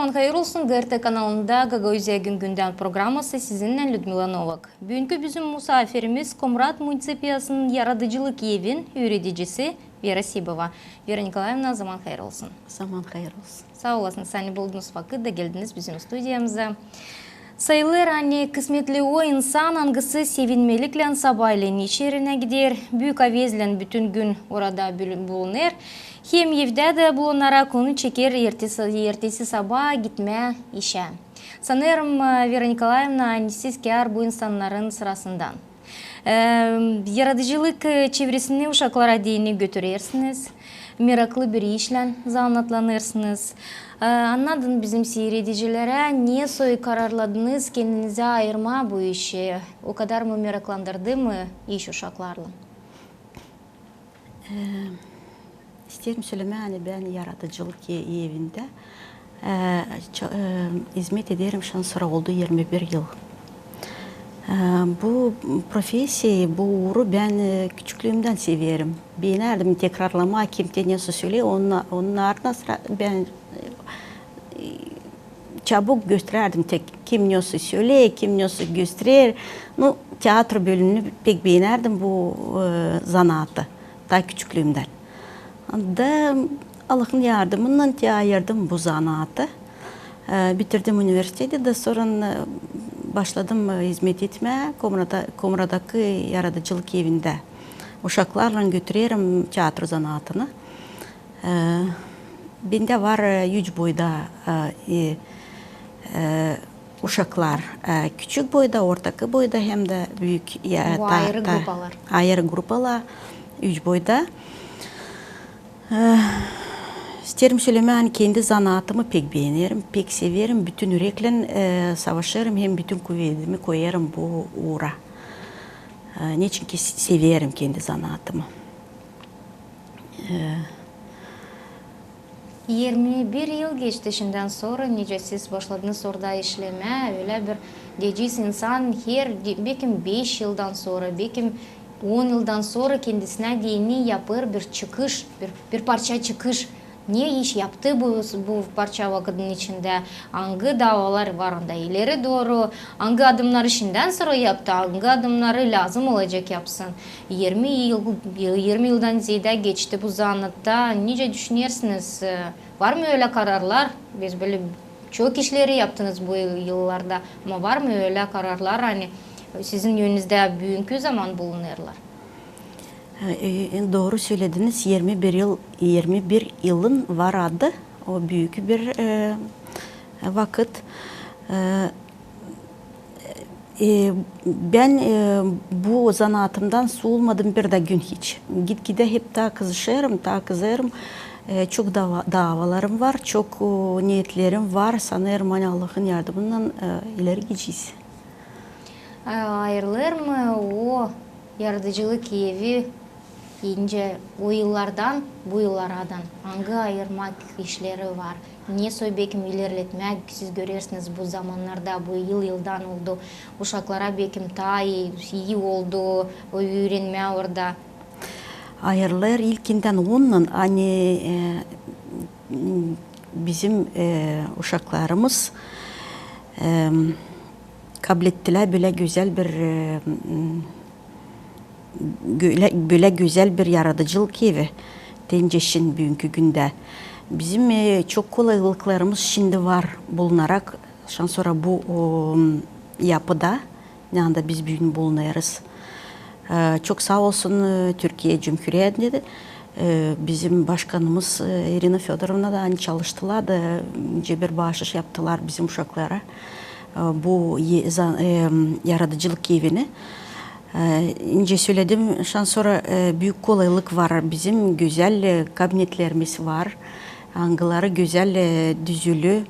Zaman hayırlı olsun. GRT kanalında Gagauzya Günden programması sizinle Людмила Novak. Bugünkü bizim misafirimiz Komrat Munisipiyası'nın Yaratıcılık Evi'nin yöneticisi Vera Sibova. Vera Nikolaevna, zaman hayırlı olsun. Zaman hayırlı olsun. Sağ olasınız. Sani buldunuz vakitte geldiniz bizim stüdyamıza. Sayılır anne kısmetli o insan hangisi sevinmelikle sabahleyin iş yerine gider, büyük avezle bütün gün orada bulunur. Hem evde de bulunarak onu çeker ertesi sabah gitmeye işe. Sanırım Vera Nikolaevna siz kâr bu insanların sırasından. Yaratıcılık çevresini uşaklara dini götürürsünüz. Meraklı bir işle zanatlanırsınız. Anladın bizim seyredicilere niye soy kararladınız kendinize ayırma bu işi? O kadar mı meraklandırdı mı iş uşaklarla? İsterim söylemek hani ben yaratıcılık evinde hizmet ederim şansıra oldu 21 yıl. Bu profesiyi, bu uğuru ben küçüklüğümden severim. Beğenirdim tekrarlama, kimde nasıl söylüyor, onun ardından ben çabuk göstererdim kim nasıl söylüyor, kim nasıl gösterir. No, tiyatro bölümünü pek beğenirdim bu zanaatı, daha küçüklüğümden. Da Allah'ın yardımıyla ayırdım bu zanaatı. Bitirdim üniversitede de sonra başladım hizmet etmeye Komradaki yaratıcılık evinde. Uşaklarla götürüyorum tiyatro zanaatını. Bende var 3 boyda uşaklar. Küçük boyda, ortaki boyda hem de büyük. Bu ayrı grupalar. Ayrı grupalar 3 boyda. İsterim söylemeyi kendi zanaatımı pek beğenirim, pek severim. Bütün yürekle savaşırım, hem bütün kuvvetimi koyarım bu uğra. Niçin ki severim kendi zanaatımı. 21 yıl geçti şimdiden sonra nice siz başladınız orada işleme. Öyle bir dediğiniz insan her belki 5 yıldan sonra, belki 10 yıldan sonra kendisine dini yapır bir çıkış, bir parça çıkış. Niye iş yaptı bu parça vakitinin içinde? Hangi davalar var onda ileri doğru? Hangi adımları şimdiden sonra yaptı? Hangi adımları lazım olacak yapsın? 20 yıldan ziyade geçti bu zanatta. Nice düşünüyorsunuz? Var mı öyle kararlar? Biz böyle çok işleri yaptınız bu yıllarda. Ama var mı öyle kararlar? Hani sizin yönünüzde bugünkü zaman bulunurlar. Doğru söylediniz. 21 yılın var adı. O büyük bir vakit. Ben bu zanaatımdan soğulmadım bir de gün hiç. Gitgide hep daha kızarım. Çok davalarım var, çok niyetlerim var. Sanırım hani Allah'ın yardımıyla ileri gideceğiz. Ayrılır mı o yaratıcılık evi ince o yıllardan bu yıllardan hangi ayırmak işleri var? Niye söyleyeyim ilerletmek siz görürsünüz bu zamanlarda bu yıldan oldu. Uşaklara belki daha iyi oldu o öğrenme orada. Ayırlar ilkinden onun hani bizim uşaklarımız kabul ettiler böyle güzel bir yaratıcılık evi Tenceş'in bugünkü günde. Bizim çok kolaylıklarımız şimdi var bulunarak sonra bu yapıda yani biz bugün bulunuyoruz. Çok sağ olsun Türkiye Cumhuriyeti'nde bizim başkanımız Irina Fedorovna da hani çalıştılar da bir bağış yaptılar bizim uşaklara bu yaratıcılık evini. İnce söyledim, sonra büyük kolaylık var. Bizim güzel kabinetlerimiz var. Angıları güzel düzülü.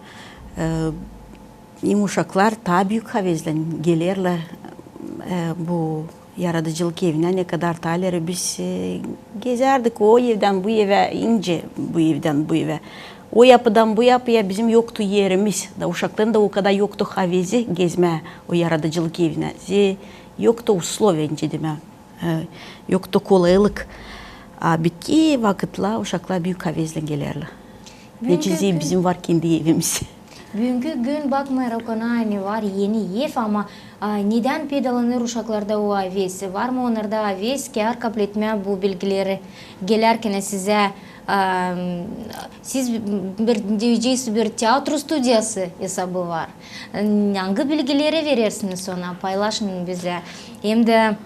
Uşaklar daha büyük havezle gelirler bu yaratıcılık evine ne kadar taleri biz gezerdik o evden bu eve ince bu evden bu eve. O yapıdan bu yapıya bizim yoktu yerimiz. Da uşakların da o kadar yoktu havezi gezme o yaratıcılık evine. Yoktu условия deme. Yoktu kolaylık. Bitki vakitla uşaklar büyük havezle gelirler. Necizi bizim var kendi evimiz. Bugünkü gün bakmay rokanayni var yeni ev ama neden pedalanır uşaklarda o avesi? Var mı onlarda aves ki kabul etme bu bilgileri gelerken size siz bir diyeceğiz bir tiyatro stüdyası hesabı var. Hangi bilgileri verirsiniz ona paylaşın bize. Hem de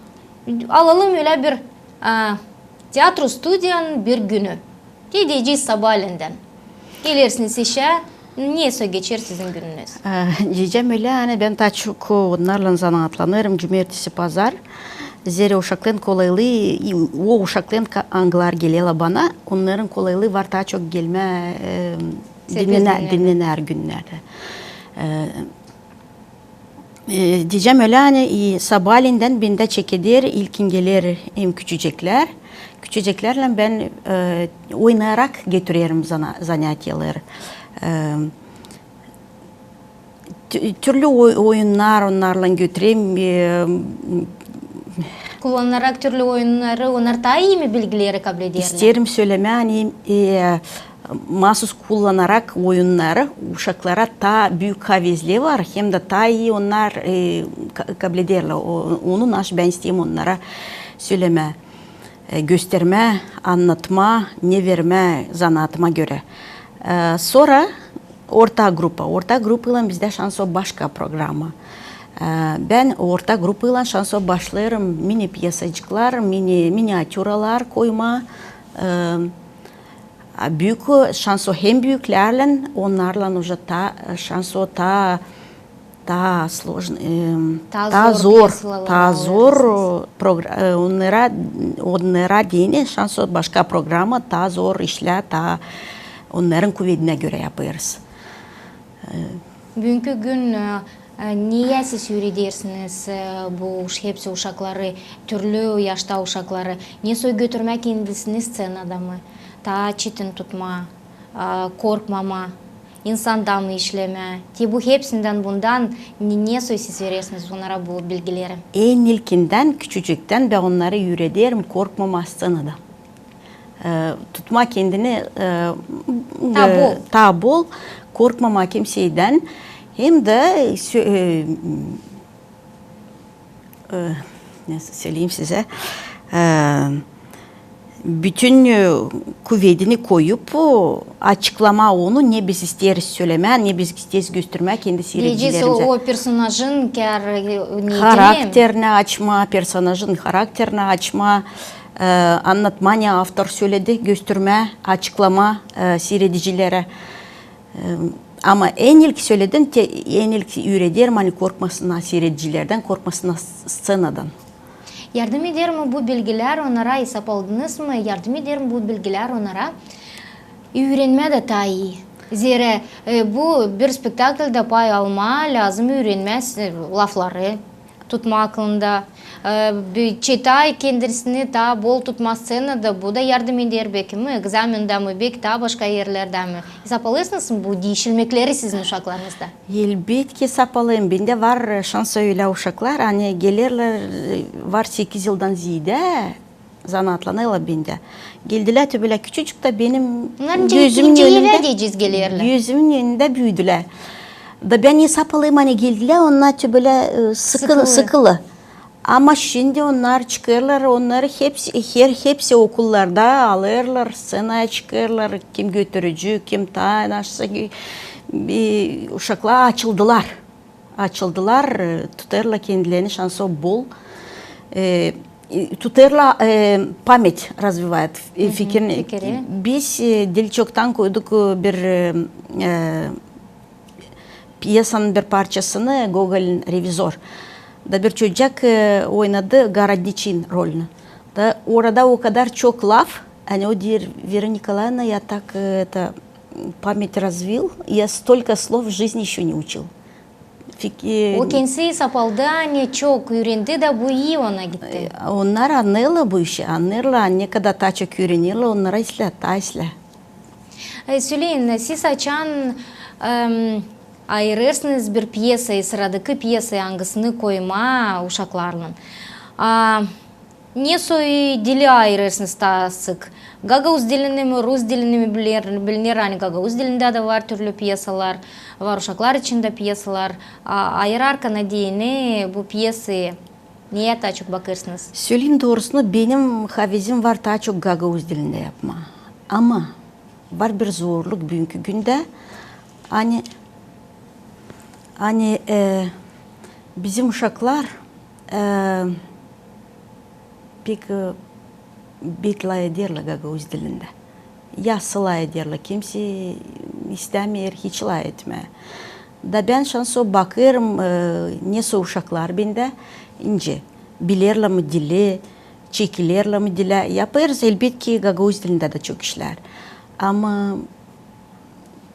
alalım öyle bir tiyatro stüdyanın bir günü. Diyeceğiz sabahlenden. Gelirsiniz işe. Niye geçer sizin gününüz? Diyeceğim öyle hani ben daha çok onlarla zanaatlanırım. Cumartesi pazar. Zere uşakların kolaylığı, o uşakların anglar geliyorlar bana. Onların kolaylığı var daha çok gelme dinlener günlerde. Diyeceğim öyle hani sabahlerinden binde çekilir ilkin gelir hem küçücekler. Küçüceklerle ben oynayarak getiriyorum zanaatyaları. Türlü oyunlar onlarla götüreyim. Kullanarak türlü oyunları, onlar daha iyi mi bilgileri kabul ederler? İsterim söyleme hani mahsus kullanarak oyunları uşaklara daha büyük havezli var. Hem de daha iyi onlar kabul ederler. Onun ben isteyeyim onlara söyleme, gösterme, anlatma, ne verme zanaatıma göre. Sonra orta grupla bizde şansı başka programı. Ben orta grupla şansı başlarım. Mini piyasacıklar, miniatüralar koyma. Büyük şansı hem büyüklerle onlarla уже şansı daha zor onlara dine şansı başka programı daha zor işler daha onların kuvvetine göre yapıyoruz. Bugünkü gün niye siz yürüdersiniz bu hepsi uşakları, türlü yaşta uşakları? Niye götürmek kendisini scenada mı? Ta çetin tutma, korkmama, insandan mı işleme? Bu hepsinden bundan niye siz verirsiniz onlara bu bilgileri? En ilkinden, küçücükten ben onları yürüderim, korkmama scenada. Tutma kendini tabul, korkmama kimseyden. Hem de nasıl söyleyeyim size bütün kuvvetini koyup açıklama onu ne biz isteriz söyleme ne biz isteriz gösterme kendi seyircilerimize. O personajın karakterini açma, personajın karakterini açma, anlatma ne autor söyledi gösterme, açıklama seyircilere. Ama en ilk söyledim ki en ilk üreterim hani korkmasına seyircilerden, korkmasına scenadan. Yardım eder mi bu bilgiler onlara hesap aldınız mı? Yardım eder mi bu bilgiler onlara? Öğrenme de daha iyi. Zira bu bir spektaklde pay alma lazım öğrenmez lafları tutma aklında. Çetay kendisini daha bol tutma scenada bu da yardım eder belki mi? Egzaminde mi? Belki daha başka yerlerde mi? Hesap alırsınız mı bu değişilmekleri sizin uşaklarınızda? Elbette hesap alayım. Bende var şans öyle uşaklar. Hani gelirler var 8 yıldan ziyade zanaatlanıyorlar bende. Geldiler böyle küçücük de benim gözümün önünde büyüdüler. Da ben hesap alayım hani geldiler onlar böyle sıkılı. Ama şimdi onlar çıkarlar, onları hepsi okullarda alırlar, scenaya çıkarlar, kim götürücü, kim nasıl uşaklar açıldılar, tutarlar kendilerini şansı bol, tutarlar pamet развивает fikrini. Biz dil çoktan koyduk bir piyasanın bir parçasını Gogol'ün revizor. Da bir çocuk oynadı Городничин rolünü. Da orada o kadar çok laf. Hani o diyor Вера Николаевна, я так память развил, я столько слов в жизни еще не учил. O kendisi sapaldı, hani çok öğrendi de bu iyi ona gitti. Onlar anlıyorlar bu işi, anlıyorlar ne kadar daha çok öğreniyorlar, onlara isle. Söyleyin, siz açan ayırırsınız bir piyasayı, sıradaki piyasayı hangisini koyma uşaklarla. ne soy dili ayırırsınız daha sık? Gagavuz dilini mi, Rus dilini mi bilinir? Hani Gagavuz dilinde de var türlü piyasalar, var uşaklar içinde piyasalar. Ayırarken adiyini bu piyasayı niye daha çok bakırsınız? Söyleyeyim doğrusunu benim havezim var daha çok Gagavuz dilinde yapma. Ama var bir zorluk bugünkü günde. Bizim uşaklar pek betlay ederler Gagavuz dilinde. Yazsılay ederler. Kimse istemiyor hiç lay etme. Da ben şansı bakıyorum neyse uşaklar bende ince. Bilirler mi dili, çekilerler mi dili. Yaparız elbette ki Gagavuz dilinde de çok işler. Ama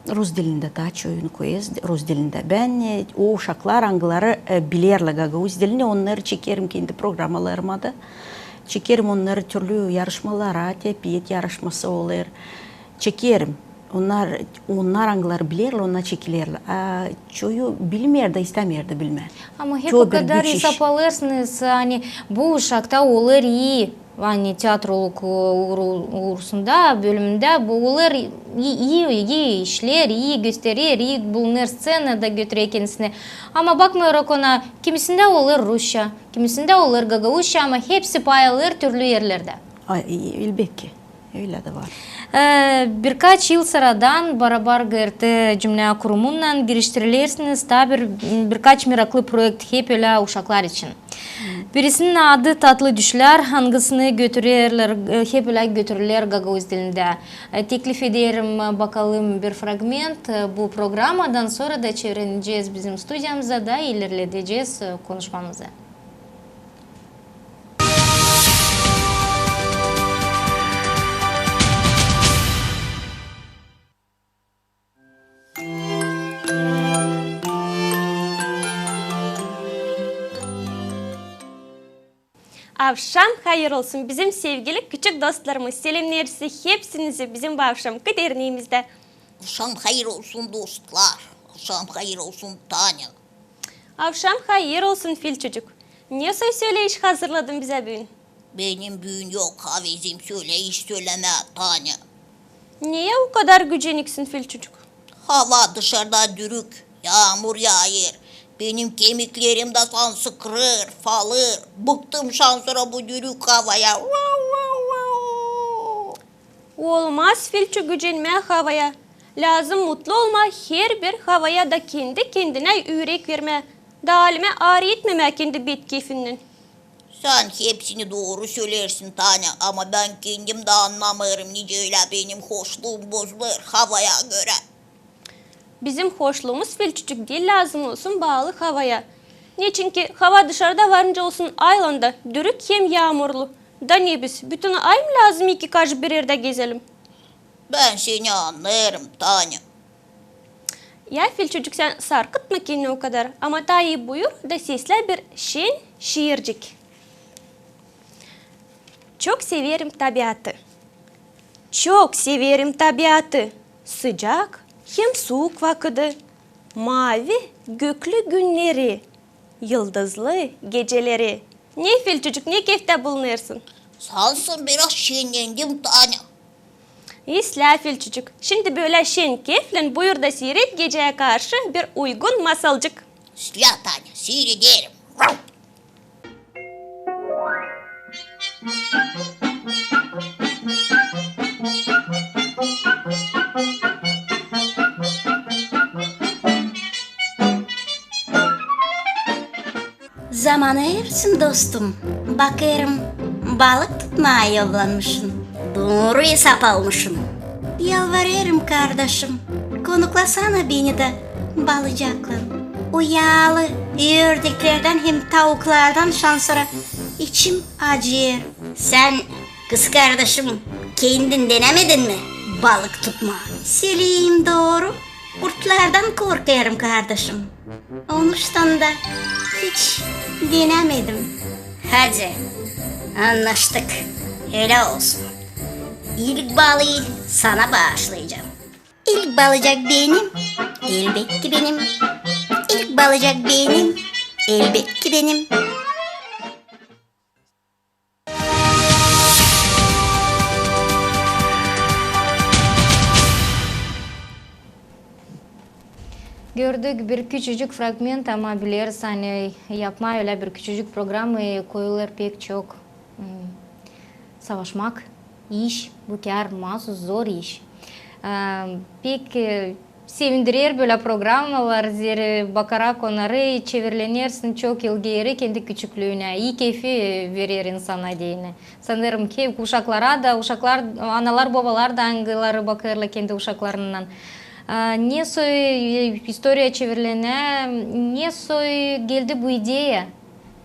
Rus dilinde daha çoğunu koyarız Rus dilinde. Ben o uşaklar angları bilirler Gagavuz dilini. Onları çekerim kendi programlarıma da. Çekerim onları türlü yarışmalara, tepiyet yarışması olur. Çekerim. Onlar angları bilirler, onlar çekilerler. Çoğu bilmiyor da istemiyor da bilme. Ama hep o kadar hesap alırsınız. Hani bu uşakta olur iyi. Hani tiyatroluk uğrusunda, bölümünde bu olur iyi işler, iyi gösterir, iyi bulunur scenada götürür kendisine. Ama bakmıyor ona, kimisinde olur Rusça, kimisinde olur Gagavuzca ama hepsi paylaşılır türlü yerlerde. Elbette ki, öyle de var. Birkaç yıl sıradan beraber GRT cümle kurumundan giriştirilirsiniz. Tabi birkaç meraklı projekt hep öyle uşaklar için. Birisinin adı Tatlı Düşler, hangisini götürürler, hep öyle götürürler Gagavuz dilinde. Teklif ederim bakalım bir fragment bu programadan sonra da çevireceğiz bizim stüdyamıza da ilerleteceğiz konuşmamızı. Akşam hayır olsun bizim sevgili küçük dostlarımız. Selamlarsa hepsinizi bizim bu akşamki derneğimizde. Akşam hayır olsun dostlar. Akşam hayır olsun Tanya. Akşam hayır olsun fil çocuk. Niye söyleyiş hazırladın bize bugün? Benim büyün yok havezim söyleyiş söyleme Tanya. Niye o kadar güceniksin fil çocuk? Hava dışarıda dürük. Yağmur yağır. Benim kemiklerim de sansı kırır, falır. Bıktım şansıra bu dürük havaya. Olmaz filçe gücenme havaya. Lazım mutlu olma her bir havaya da kendi kendine yürek verme. Dalime ağrı etmeme kendi bit keyfinden. Sen hepsini doğru söylersin Tanya ama ben kendim de anlamıyorum nice öyle benim hoşluğum bozulur havaya göre. Bizim hoşluğumuz filçicik değil lazım olsun bağlı havaya. Niçin ki hava dışarıda varınca olsun aylanda dürük hem yağmurlu. Da ne biz bütün ay mı lazım iki kaç bir yerde gezelim? Ben seni anlarım Tanya. Ya filçicik sen sarkıtma kendini o kadar ama daha iyi buyur da sesle bir şiircik. Çok severim tabiatı. Çok severim tabiatı. Sıcak hem soğuk vakıdı. Mavi göklü günleri. Yıldızlı geceleri. Ne filçicik ne keyifte bulunuyorsun? Sansın biraz şenlendim Tanya. İsla filçicik. Şimdi böyle şen keyifle buyur da seyret geceye karşı bir uygun masalcık. Silah Tanya seyrederim. Zamanı ersin dostum. Bakıyorum balık tutmaya yollanmışsın. Doğru hesap almışsın. Yalvarırım kardeşim. Konuklasana beni de balıcakla. O yağlı ördeklerden hem tavuklardan şanslara içim acıyor. Sen kız kardeşim kendin denemedin mi balık tutma? Söyleyeyim doğru. Kurtlardan korkarım kardeşim. Onuştan da hiç denemedim. Hadi anlaştık. Öyle olsun. İlk balığı sana bağışlayacağım. İlk balıcak benim. Elbette benim. İlk balıcak benim. Elbette benim. Gördük bir küçücük fragment ama biliriz hani yapma öyle bir küçücük programı koyulur pek çok. Savaşmak iş, bu kar mahsus zor iş. Pek sevindirir böyle programlar, zira bakarak onları çevirilenirsin çok ilgili kendi küçüklüğüne, iyi keyfi verir insana diyene. Sanırım ki uşaklara da, uşaklar, analar babalar da angıları bakırlar kendi uşaklarından. Ne soy historia çevirilene, ne soy geldi bu ideya,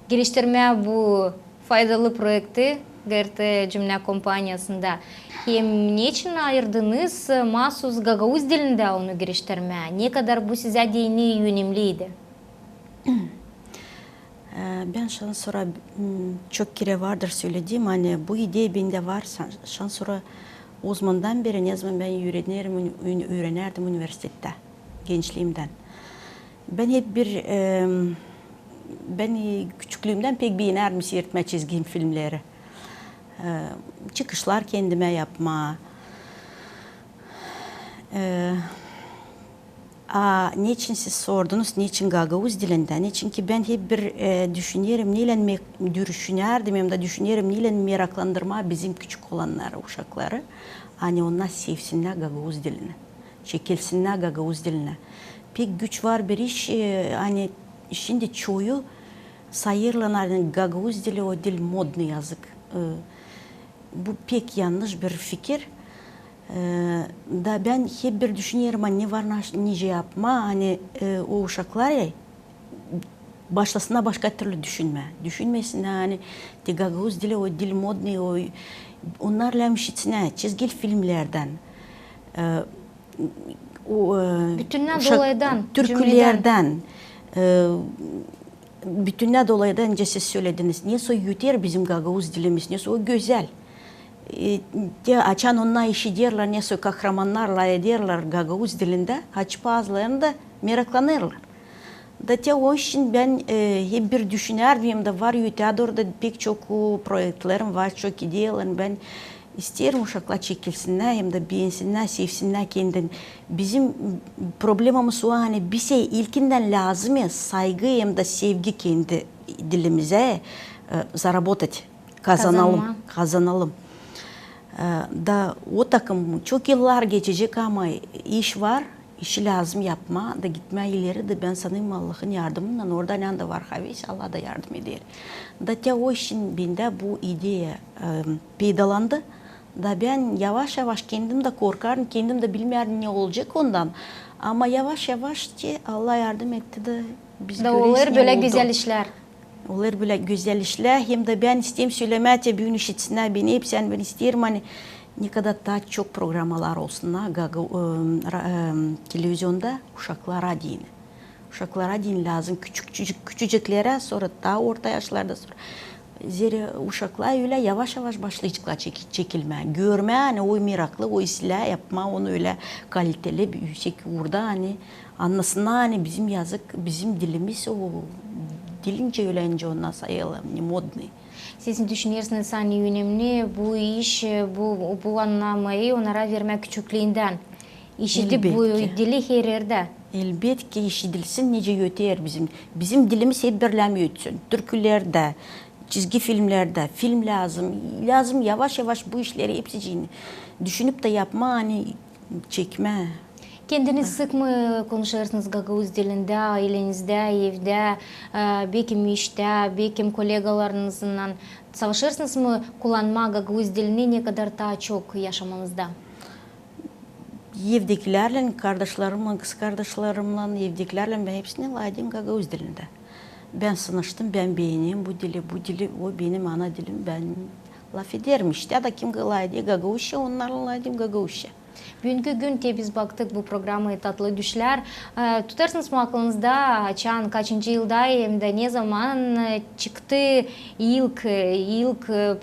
geliştirme bu faydalı projekti GRT Cümle Kompanyası'nda. Hem niçin ayırdınız mahsus Gagavuz dilinde onu geliştirmeye? Ne kadar bu size dini önemliydi? Ben şan sonra çok kere vardır söylediğim hani bu idea bende var. Şan sonra o zamandan beri ne zaman ben öğrenirdim üniversitede gençliğimden. Ben hep ben küçüklüğümden pek beğenirdim seyretme çizgi filmleri. Çıkışlar kendime yapma. Niçin siz sordunuz, niçin Gagavuz dilinde? Niçin ki ben hep düşünüyorum, hem de düşünüyorum, neyle meraklandırma bizim küçük olanları, uşakları. Hani onlar sevsinler Gagavuz dilini, çekilsinler Gagavuz diline. Pek güç var bir iş, hani şimdi çoğu sayırlar, hani Gagavuz dili o dil modnu yazık. Bu pek yanlış bir fikir. Da ben hep bir düşünüyorum hani ne var nice yapma hani o uşaklar ya başlasına başka türlü düşünmesin hani Gagavuz dili o dil modni o onlarla müşitsine çizgi filmlerden o dolayıdan türkülerden bütünden dolayıdan önce siz söylediniz niye so yüter bizim Gagavuz dilimiz niye so güzel. Açan onlar işi derler, neyse kahramanlarla ederler Gagavuz dilinde, haç bazılarında meraklanırlar. Da o için ben hep bir düşünürdüm de var teatrda pek çok projelerim var, çok ideyalarım. Ben isterim uşaklar çekilsinler hem de beğensinler, sevsinler kendini. Bizim problemimiz o hani bir şey ilkinden lazım ya saygı hem de sevgi kendi dilimize заработать, kazanalım. Da o takım çok yıllar geçecek ama iş var, işi lazım yapma da gitme ileri de ben sanırım Allah'ın yardımıyla orada ne de var havis Allah da yardım eder. Da o işin bende bu ideya peydalandı da ben yavaş yavaş kendim de korkarım, kendim de bilmiyorum ne olacak ondan. Ama yavaş yavaş Allah yardım etti de biz da olur böyle güzel işler. Olur böyle güzel işler. Hem de ben isteyeyim söylemeye bir işitsinler beni. Hep ben isterim hani ne kadar daha çok programalar olsunlar televizyonda uşaklara deyin. Uşaklara deyin lazım. Küçücüklere sonra daha orta yaşlarda sonra. Zira uşaklar öyle yavaş yavaş başlayacaklar çekilme. Görme hani o meraklı o işler yapma onu öyle kaliteli bir yüksek orada hani anlasınlar hani bizim yazık bizim dilimiz o dilince öylence ondan sayalım ne modni. Siz düşünüyorsunuz hani önemli bu iş bu anlamayı onlara vermek küçüklüğünden. İşitip bu dili her yerde. Elbette işitilsin nice yeter bizim dilimiz hep birlemi ötsün. Türkülerde, çizgi filmlerde film lazım yavaş yavaş bu işleri hepsini düşünüp de yapma hani çekme. Kendiniz sık mı konuşuyorsunuz Gagavuz dilinde, ailenizde, evde, bekim işte, bekim kolegalarınızla savaşırsınız mı kullanma Gagavuz dilini ne kadar daha çok yaşamanızda? Evdekilerle, kardeşlerimle, kız kardeşlerimle, evdekilerle ben hepsini laydım Gagavuz dilinde. Ben sınıştım, ben beğeneyim bu dili, o benim ana dilim, ben laf ederim işte. Ya da kim laydı Gagavuzca, onlarla laydım Gagavuzca. Bugünkü gün biz baktık bu programı tatlı düşler. Tutarsınız mı aklınızda açan kaçıncı yılda hem de ne zaman çıktı ilk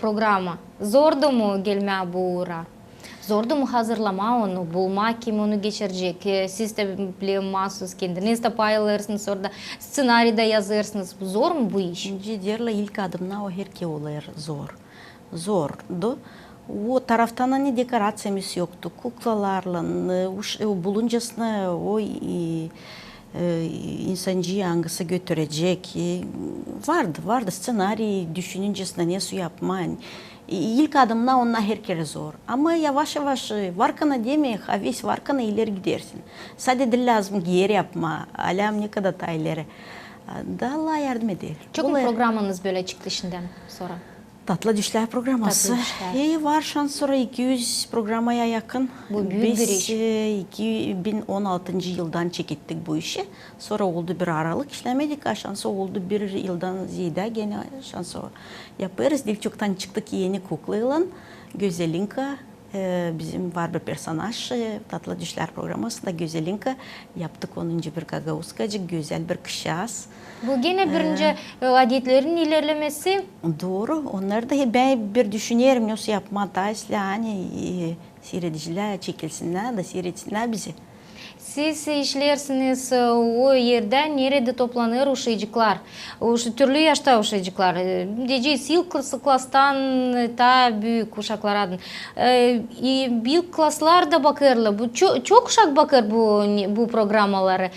programı? Zordu mu gelme bu uğra? Zordu mu hazırlama onu, bulma kim onu geçirecek? Siz de bilmezsiniz kendiniz de paylaşırsınız orada ssenaride yazırsınız. Zor mu bu iş? Derler ilk adımına o herke olayır zordu. O taraftan hani dekorasyamız yoktu. Kuklalarla, buluncasına insancı yangısı götürecek. Vardı senaryo düşününcesinde ne su yapma. İlk adımda onlar herkese zor. Ama yavaş yavaş varkana demeye, havis varkana ileri gidersin. Sadece lazım geri yapma. Alam ne kadar tayları. Da Allah yardım eder. Çok mu programınız böyle çıktı şimdiden sonra? Tatlı Düşler programası. Tatlı Düşler. Var şans sonra 200 programaya yakın. Bu büyük bir iş. Biz 2016 yıldan çekittik bu işi. Sonra oldu bir aralık işlemedik. Şansı oldu bir yıldan ziyade gene şansı yaparız. Dilçok'tan çıktık yeni kuklayla. Gözelinka. Bizim var bir personaj Tatlı Düşler programında Gözelinka yaptık 10. bir Gagauskacık güzel bir kışas. Bu gene birinci adetlerin ilerlemesi. Doğru. Onları da ben bir düşünüyorum nasıl yapma da hani seyrediciler çekilsinler de seyretsinler bizi. Siz işlersiniz o yerden nerede toplanır uşayıcıklar, türlü yaşta uşayıcıklar. Diyeceğiz ilk klastan ta büyük uşaklardan. Büyük klaslar da bakırlı. Bu çok uşak bakır bu programaları.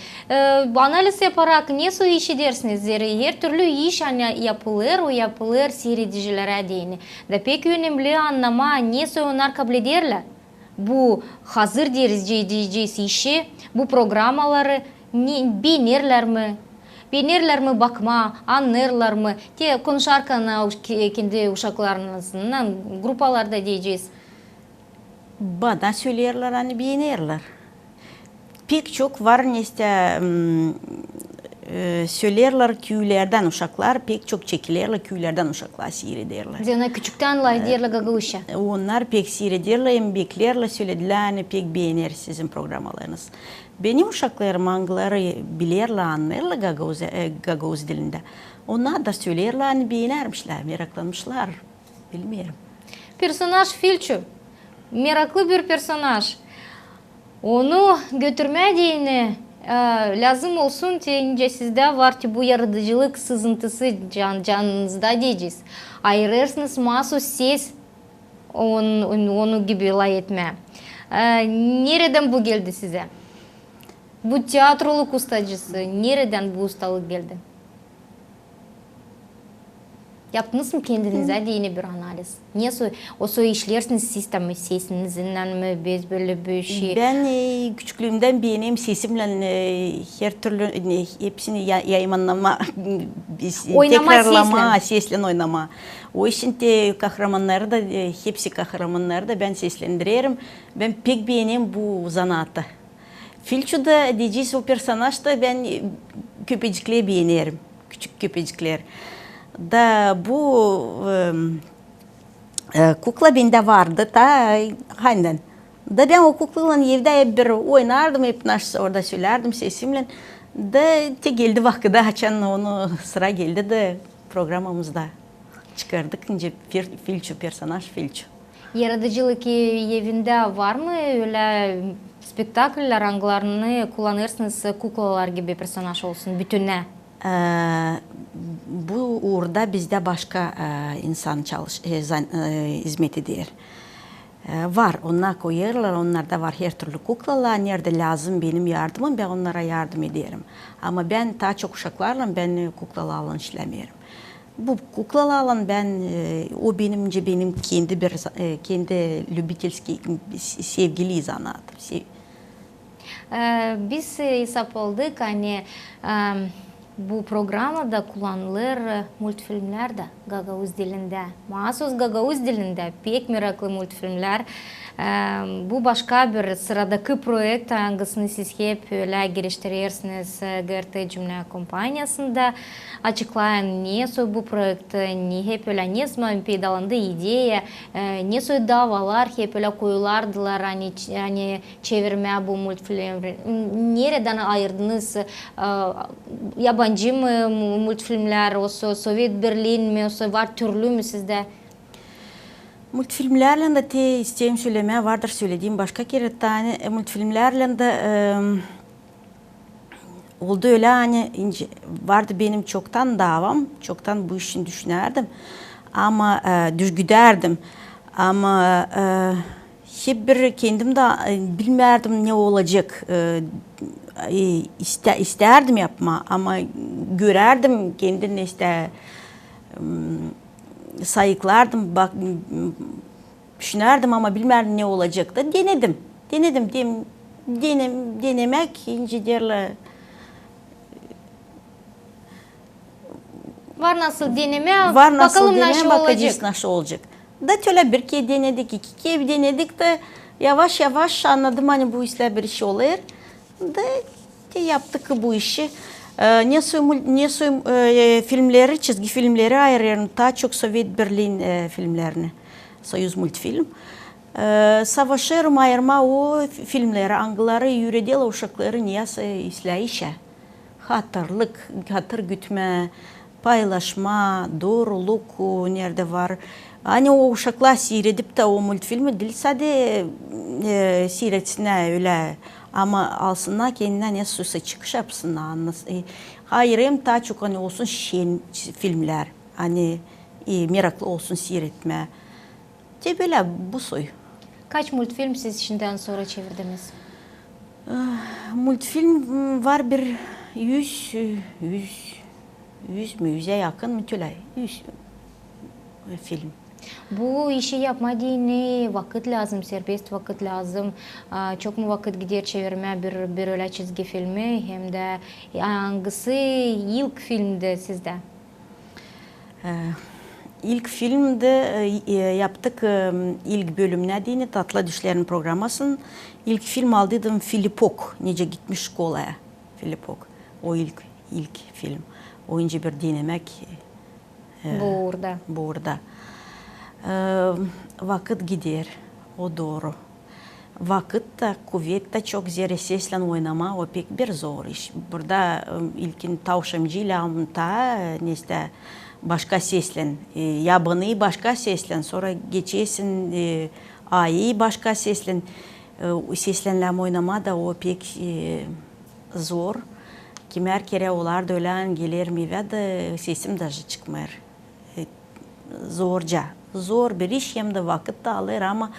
Analiz yaparak ne su iş edersiniz? Her türlü iş yapılır, o yapılır seyredicilere değini. Da pek önemli anlama ne su onlar kabul ederler. Bu hazır diyeceğiz işi, bu programaları beğenirler mi bakma, anlarlar mı? Konuşarken kendi uşaklarınızdan grupalarda diyeceğiz. Bana söylerler hani beğenirler. Pek çok var neyse söylerler köylerden uşaklar, pek çok çekilirler köylerden uşaklar seyrederler. Zena küçükten layderler gagavuşa. Onlar pek seyrederler, beklerler, söylediler, hani pek beğenir sizin programalarınız. Benim uşaklarım angları bilirler, anlarlar Gagavuz dilinde. Onlar da söylerler, hani beğenermişler, meraklanmışlar, bilmiyorum. Personaj Filçu, meraklı bir personaj. Onu götürmediğini lazım olsun deyince sizde var ki bu yaratıcılık sızıntısı canınızda diyeceğiz. Ayırırsınız mahsus ses onu gibi lay etme. Nereden bu geldi size? Bu tiyatroluk ustacısı nereden bu ustalık geldi? Yaptınız mı kendinize yeni bir analiz? Niye o işlersiniz sistemi sesinizden mi biz böyle bir şey? Ben küçüklüğümden benim sesimle her türlü hepsini yayınlama, tekrarlama, sesle oynama. O işin de kahramanları da hepsi kahramanları da ben seslendiririm. Ben pek beğenim bu zanaatı. Filçu'da diyeceğiz o personaj da ben köpecikleri beğenirim. Küçük köpecikler. Da bu kukla bende vardı da aynen. Da ben o kuklayla evde bir oynardım, hep orada söylerdim sesimle. Da geldi vakti açan onu sıra geldi de programımızda çıkardık. Filçu, personaj Filçu. Yaratıcılık evinde var mı öyle spektaküller anglarını kullanırsınız kuklalar gibi personaj olsun bütüne? Bu uğurda bizde başka insan hizmet eder. Var, onlar koyarlar, onlarda var her türlü kuklalar. Nerede lazım benim yardımım, ben onlara yardım ederim. Ama ben daha çok uşaklarla ben kuklalarla işlemiyorum. Bu kuklalarla ben, o benim kendi любительский sevgili zanaatım. Biz hesapladık hani bu programda kullanılır multfilmlerde Gagavuz dilinde. Mahsus Gagavuz dilinde pek meraklı multfilmler. Bu başka bir sıradaki proje hangisini siz hep öyle geliştirirsiniz GRT Cümle Kompanyası'nda. Açıklayın ne bu proje, ne hep öyle ne zaman peydalandı ideya, ne davalar hep öyle koyulardılar hani çevirme bu multfilmleri. Nereden ayırdınız? Yabancı mı multfilmler, Sovyet Berlin mi, var türlü mü sizde? Multfilmlerle de isteyeyim söylemeye vardır söylediğim başka kere tane multfilmlerle de oldu öyle hani vardı benim çoktan davam, çoktan bu işini düşünerdim ama güderdim ama hep bir kendim de bilmerdim ne olacak. İsterdim yapma ama görerdim kendini işte sayıklardım bak düşünerdim ama bilmerdim ne olacak da denedim. Denemek ince derler. Var nasıl deneme, Var nasıl bakalım deneme nasıl bakacağız olacak. nasıl olacak. Da şöyle bir kez denedik, iki kez denedik de yavaş yavaş anladım hani bu işler bir iş olur. Da yaptık bu işi. Filmleri, çizgi filmleri ayırıyorum. Daha çok Sovyet Berlin filmlerini. Soyuz multfilm. Savaşırım ayırma o filmleri, angıları, yüredel uşakları niyase izleyişe. Hatır gütme, paylaşma, doğruluk nerede var. Hani o uşaklar seyredip de o multfilmi değil sadece seyretsinler öyle. Ama alsınlar kendine ne süse çıkış yapsınlar. Hayır hem daha çok hani olsun filmler. Hani meraklı olsun seyretme. De böyle bu soy. Kaç multfilm siz şimdiden sonra çevirdiniz? Multfilm var bir 100 mü 100'e yakın mı tülay 100 film. Bu işi yapma diyene vakit lazım, serbest vakit lazım. Çok mu vakit gider çevirme bir öyle çizgi filmi hem de hangisi ilk filmde sizde? İlk filmde yaptık ilk bölümüne deyini Tatlı Düşlerin programmasının ilk film aldıydım Filipok nece gitmiş şkolaya Filipok o ilk film oyuncu bir denemek burada. Vakit gider o doğru. Vakit da kuvvet de çok zor sesle oynama o pek bir zor iş. Burada ilkin tavşamcıyla ta neste başka seslen, yabanıyı başka seslen, sonra geçesin ayı başka seslen, seslenlem oynama da o pek zor. Kimer kere olar da ölen gelir mi ve de sesim de çıkmıyor. Zor bir iş hem de vakit de alır ama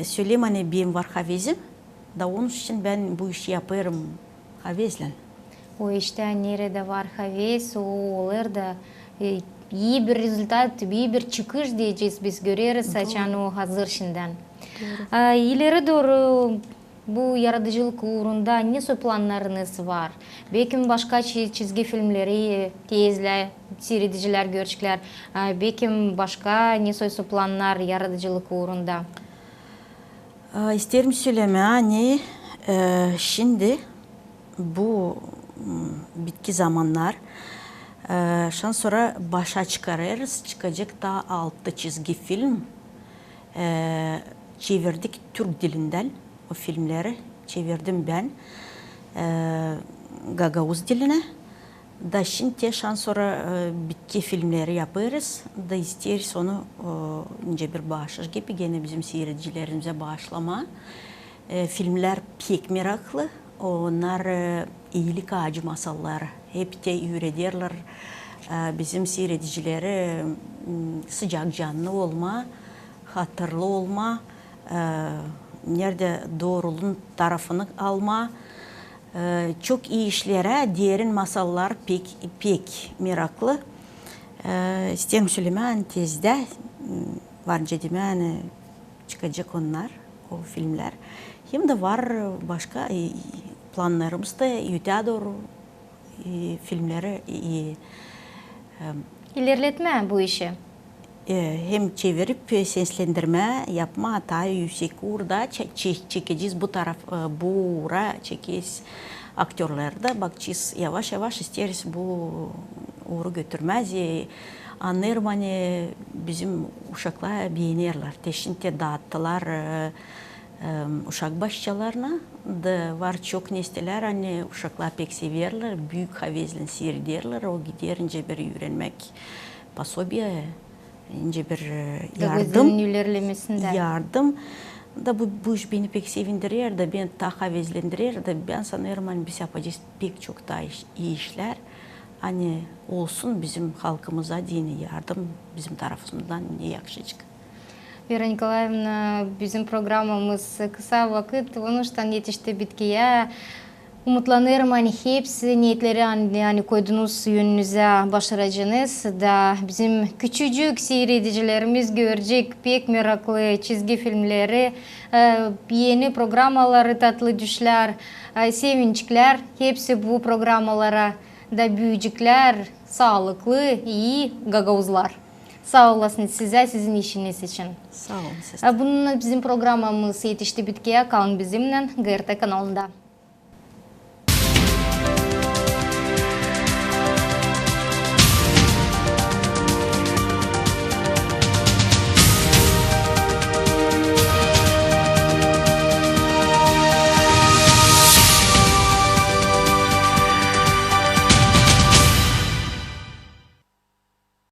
söyleyeyim hani benim var havezim da onun için ben bu işi yaparım havezle. O işte nerede var haves o olur da iyi bir rezultat, iyi bir çıkış diyeceğiz biz görüyoruz saçan o hazır şimdiden. İleri doğru bu yaratıcılık uğrunda nasıl planlarınız var? Belki başka çizgi filmleri tezle seyrediciler görecekler. Belki başka nasıl planlar yaratıcılık uğrunda? İsterim söyleme hani şimdi bu bitki zamanlar şan sonra başa çıkarırız. Çıkacak da 6 çizgi film çevirdik Türk dilinden. O filmleri çevirdim ben Gagavuz diline. Da şimdi şan sonra bitki filmleri yaparız. Da isteriz onu ince bir bağışır gibi gene bizim seyircilerimize bağışlama. Filmler pek meraklı. Onlar iyilik ağacı masalları. Hep de öğretirler bizim seyredicileri sıcak canlı olma, hatırlı olma, nerede doğruluğun tarafını alma. Çok iyi işlere diğerin masallar pek meraklı. İsterim söylemen tezde varınca demen çıkacak onlar o filmler. Hem de var başka planlarımızda yüte doğru filmleri İlerletme bu işi. hem çevirip seslendirme yapma hatta yüksek uğurda çekeceğiz bu taraf buğra çekeceğiz aktörlerde bakacağız yavaş yavaş isteriz bu uğru götürmez anlarım hani bizim uşaklar beğenirler teşinte dağıttılar uşak başçalarına da var çok nesteler hani uşaklar pek severler büyük havezle seyrederler o giderince bir öğrenmek pasobiye ince bir yardım da bu iş beni pek sevindirir da ben daha havezlendirir da ben sanırım hani biz yapacağız pek çok daha iyi işler hani olsun bizim halkımıza dini yardım bizim tarafımızdan ne yakışacak. Вера Николаевна, bizim programımız kısa vakit, onuştan yetişti bitkiye. Umutlanırım hani hepsi niyetleri yani koyduğunuz yönünüze başaracağınız da bizim küçücük seyredicilerimiz görecek pek meraklı çizgi filmleri, yeni programaları, tatlı düşler, sevinçler, hepsi bu programalara da büyüyecekler, sağlıklı, iyi gagavuzlar. Sağ olasınız size, sizin işiniz için. Sağ olun siz. Bunun bizim programımız yetişti bitkiye, kalın bizimle GRT kanalında.